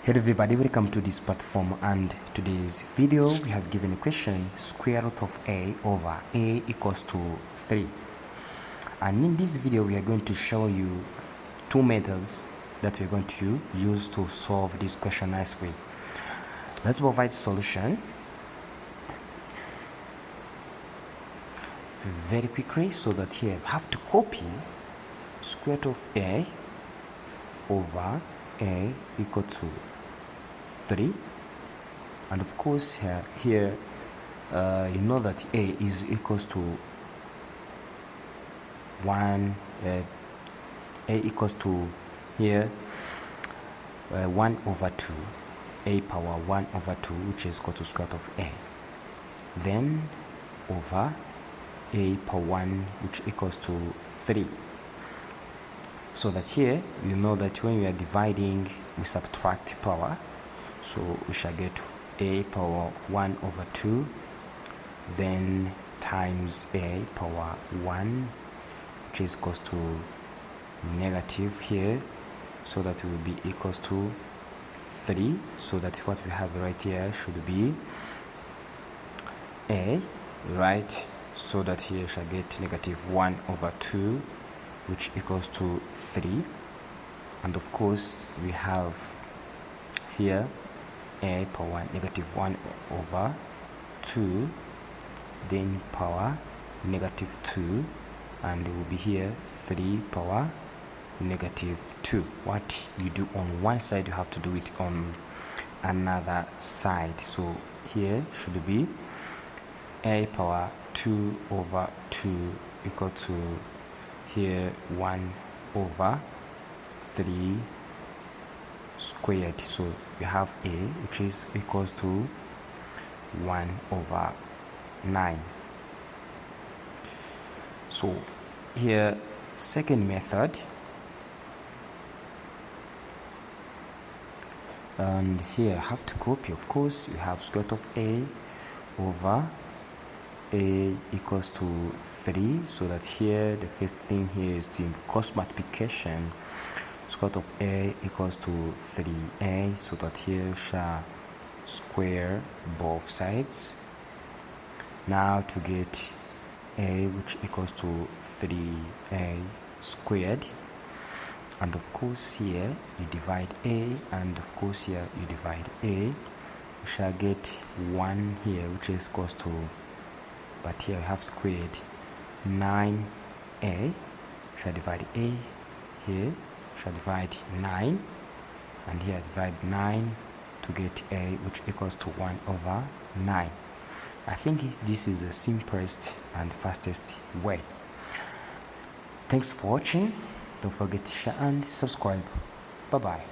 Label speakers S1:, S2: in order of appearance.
S1: Hello everybody, welcome to this platform, and today's video we have given a question: square root of a over a equals to 3. And in this video we are going to show you two methods that we're going to use to solve this question nicely. Let's provide solution very quickly, so that here we have to copy square root of a over a equal to 3, and of course here you know that a is equals to 1, a equals to here 1 over 2, a power 1 over 2, which is equal to square root of a, then over a power 1, which equals to 3. So that here you know that when we are dividing we subtract power, so we shall get a power 1 over 2 then times a power 1, which is equals to negative here, so that will be equals to 3. So that what we have right here should be a, right? So that here shall get negative 1 over 2, which equals to 3. And of course we have here a power negative 1 over 2, then power negative 2, and it will be here 3 power negative 2. What you do on one side you have to do it on another side. So here should be a power 2 over 2 equal to here 1 over 3 squared. So we have a, which is equals to 1 over 9. So here second method, and here I have to copy, of course you have square root of a over a equals to 3, so that here the first thing here is to cross multiplication. Square root of a equals to 3a, so that here shall square both sides. Now to get a, which equals to 3a squared, and of course here you divide a, and of course here you divide a, you shall get 1 here, which is equals to, but here I have squared 9a, shall divide a here, shall divide 9, and here divide 9 to get a, which equals to 1 over 9. I think this is the simplest and fastest way. Thanks for watching. Don't forget to share and subscribe. Bye bye.